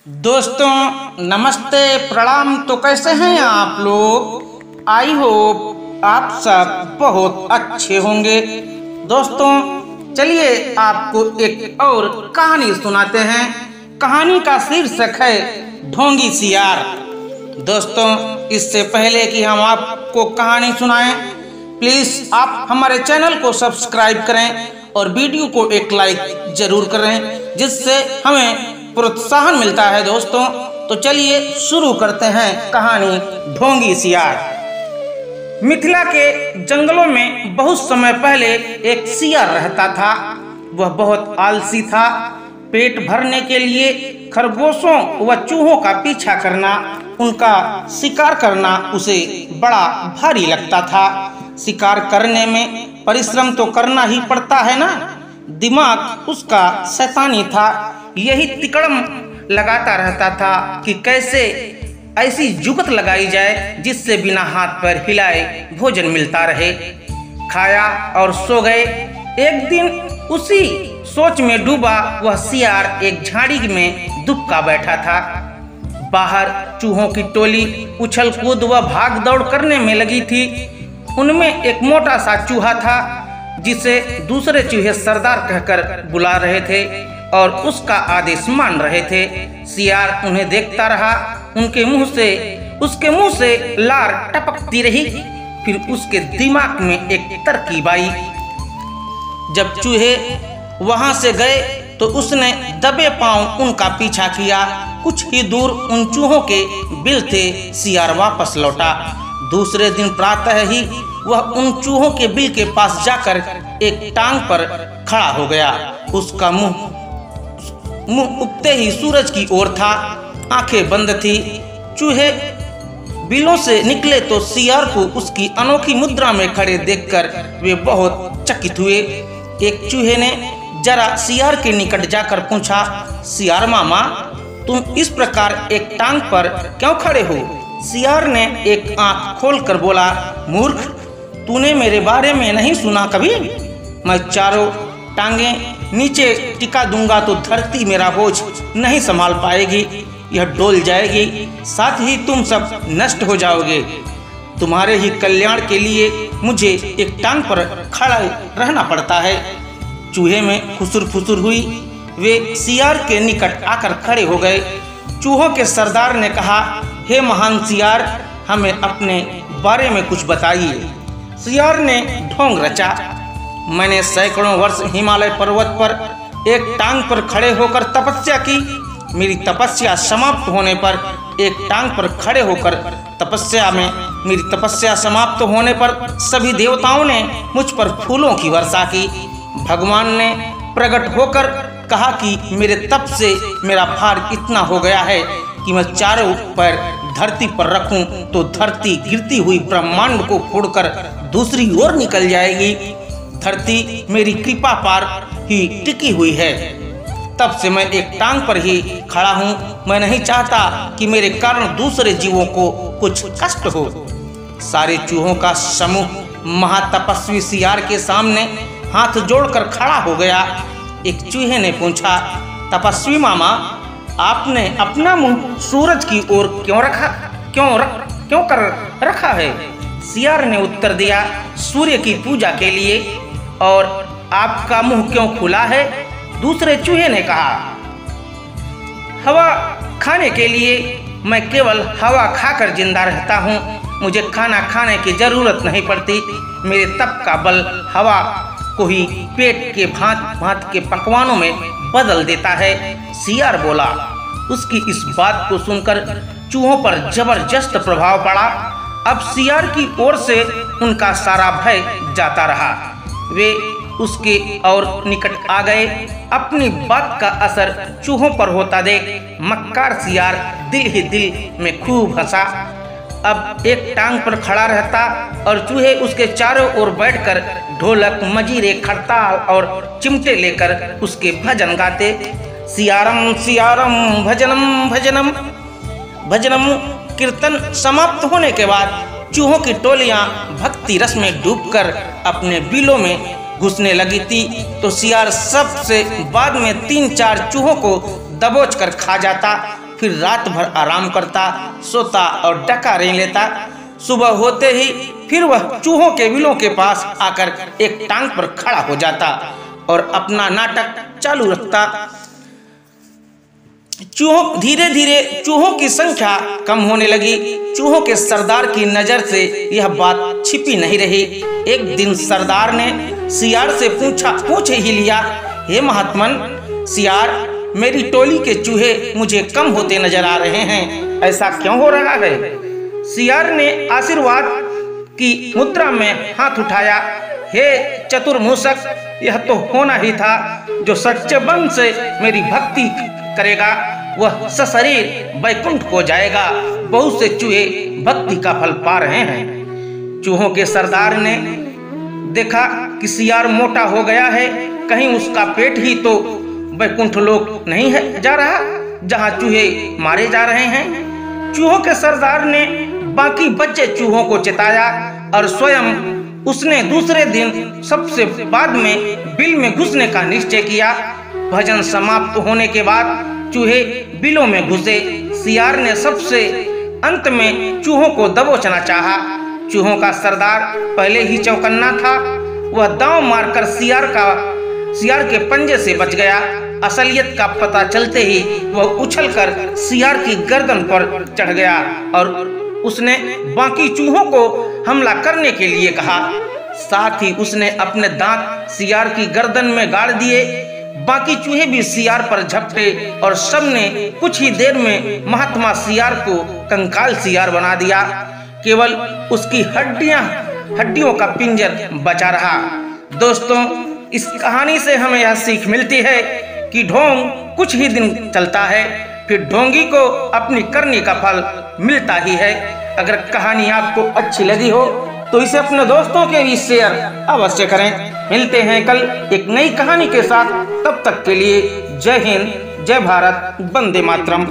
दोस्तों नमस्ते प्रणाम। तो कैसे हैं आप लोग? आई होप आप सब बहुत अच्छे होंगे। दोस्तों चलिए आपको एक और कहानी सुनाते हैं। कहानी का शीर्षक है ढोंगी सियार। दोस्तों इससे पहले कि हम आपको कहानी सुनाएं, प्लीज आप हमारे चैनल को सब्सक्राइब करें और वीडियो को एक लाइक जरूर करें, जिससे हमें प्रोत्साहन मिलता है। दोस्तों तो चलिए शुरू करते हैं कहानी ढोंगी सियार। मिथिला के जंगलों में बहुत समय पहले एक सियार रहता था। वह बहुत आलसी था। पेट भरने के लिए खरगोशों व चूहों का पीछा करना, उनका शिकार करना उसे बड़ा भारी लगता था। शिकार करने में परिश्रम तो करना ही पड़ता है ना। दिमाग उसका शैतानी था। यही तिकड़म लगाता रहता था कि कैसे ऐसी जुगत लगाई जाए जिससे बिना हाथ पैर हिलाए भोजन मिलता रहे। खाया और सो गए। एक दिन उसी सोच में डूबा वह सियार एक झाड़ी में दुबका बैठा था। बाहर चूहों की टोली उछल कूद व भाग दौड़ करने में लगी थी। उनमें एक मोटा सा चूहा था जिसे दूसरे चूहे सरदार कहकर बुला रहे थे और उसका आदेश मान रहे थे। सियार उन्हें देखता रहा। उसके मुंह से लार टपकती रही। फिर उसके दिमाग में एक तरकीब आई। जब चूहे वहां से गए तो उसने दबे पांव उनका पीछा किया। कुछ ही दूर उन चूहों के बिल थे। सियार वापस लौटा। दूसरे दिन प्रातः ही वह उन चूहों के बिल के पास जाकर एक टांग पर खड़ा हो गया। उसका मुंह उगते ही सूरज की ओर था। आंखें बंद थी। चूहे बिलों से निकले तो सियार को उसकी अनोखी मुद्रा में खड़े देखकर वे बहुत चकित हुए। एक चूहे ने जरा सियार के निकट जाकर पूछा, सियार मामा तुम इस प्रकार एक टांग पर क्यों खड़े हो? सियार ने एक आंख खोलकर बोला, मूर्ख, तूने मेरे बारे में नहीं सुना कभी? मैं चारों टांगे नीचे टिका दूंगा तो धरती मेरा बोझ नहीं संभाल पाएगी। यह डोल जाएगी, साथ ही तुम सब नष्ट हो जाओगे। तुम्हारे ही कल्याण के लिए मुझे एक टांग पर खड़ा रहना पड़ता है। चूहे में खुसुर फुसुर हुई। वे सियार के निकट आकर खड़े हो गए। चूहों के सरदार ने कहा, हे महान सियार, हमें अपने बारे में कुछ बताइए। सियार ने ढोंग रचा, मैंने सैकड़ों वर्ष हिमालय पर्वत पर एक टांग पर खड़े होकर तपस्या की। मेरी तपस्या समाप्त होने पर एक टांग पर खड़े होकर मेरी तपस्या समाप्त होने पर सभी देवताओं ने मुझ पर फूलों की वर्षा की। भगवान ने प्रकट होकर कहा कि मेरे तप से मेरा भार इतना हो गया है कि मैं चारों पैर धरती पर रखूं तो धरती गिरती हुई ब्रह्मांड को फोड़कर दूसरी ओर निकल जाएगी। धरती मेरी कृपा पार ही टिकी हुई है। तब से मैं एक टांग पर ही खड़ा हूँ। मैं नहीं चाहता कि मेरे कारण दूसरे जीवों को कुछ कष्ट हो। सारे चूहों का समूह महातपस्वी सियार के सामने हाथ जोड़कर खड़ा हो गया। एक चूहे ने पूछा, तपस्वी मामा, आपने अपना मुंह सूरज की ओर क्यों कर रखा है? सियार ने उत्तर दिया, सूर्य की पूजा के लिए। और आपका मुंह क्यों खुला है? दूसरे चूहे ने कहा, हवा खाने के लिए। मैं केवल हवा खाकर जिंदा रहता हूँ। मुझे खाना खाने की जरूरत नहीं पड़ती। मेरे तप का बल हवा को ही पेट के भांत भांत के पकवानों में बदल देता है। सियार बोला। उसकी इस बात को सुनकर चूहों पर जबरदस्त प्रभाव पड़ा। अब सियार की ओर से उनका सारा भय जाता रहा। वे उसके और निकट आ गए। अपनी बात का असर चूहों पर होता देख मक्कार सियार दिल ही दिल में खूब हंसा। अब एक टांग पर खड़ा रहता और चूहे उसके चारों ओर बैठकर ढोलक, मजीरे, खड़ताल और चिमटे लेकर उसके भजन गाते। सियारम सियारम भजनम भजनम भजनम। कीर्तन समाप्त होने के बाद चूहों की टोलियां भक्ति रस में डूबकर अपने बिलों में घुसने लगी थी तो सियार सबसे बाद में 3-4 चूहों को दबोच कर खा जाता। फिर रात भर आराम करता, सोता और डकार लेता। सुबह होते ही फिर वह चूहों के बिलों के पास आकर एक टांग पर खड़ा हो जाता और अपना नाटक चालू रखता। धीरे धीरे चूहों की संख्या कम होने लगी। चूहों के सरदार की नजर से यह बात छिपी नहीं रही। एक दिन सरदार ने सियार से पूछ ही लिया, हे महात्मन सियार, मेरी टोली के चूहे मुझे कम होते नजर आ रहे हैं, ऐसा क्यों हो रहा है? सियार ने आशीर्वाद की मुद्रा में हाथ उठाया, हे चतुर मूषक, यह तो होना ही था। जो सच्चे मन से मेरी भक्ति करेगा वह सशरीर वैकुंठ को जाएगा। बहुत से चूहे भक्ति का फल पा रहे हैं। चूहों के सरदार ने देखा कि सियार मोटा हो गया है, कहीं उसका पेट ही तो वैकुंठ लोक नहीं है जा रहा जहां चूहे मारे जा रहे हैं। चूहों के सरदार ने बाकी बच्चे चूहों को चिताया और स्वयं उसने दूसरे दिन सबसे बाद में बिल में घुसने का निश्चय किया। भजन समाप्त होने के बाद चूहे बिलों में घुसे। सियार ने सबसे अंत में चूहों को दबोचना चाहा। चूहों का सरदार पहले ही चौकन्ना था। वह दांव मारकर सियार के पंजे से बच गया। असलियत का पता चलते ही वह उछलकर सियार की गर्दन पर चढ़ गया और उसने बाकी चूहों को हमला करने के लिए कहा। साथ ही उसने अपने दांत सियार की गर्दन में गाड़ दिए। बाकी चूहे भी सियार पर झपटे और सबने कुछ ही देर में महात्मा सियार को कंकाल सियार बना दिया। केवल उसकी हड्डियों का पिंजर बचा रहा। दोस्तों, इस कहानी से हमें यह सीख मिलती है कि ढोंग कुछ ही दिन चलता है, फिर ढोंगी को अपनी करनी का फल मिलता ही है। अगर कहानी आपको अच्छी लगी हो तो इसे अपने दोस्तों के भी शेयर अवश्य करें। मिलते हैं कल एक नई कहानी के साथ। तब तक के लिए जय हिंद, जय भारत, वंदे मातरम।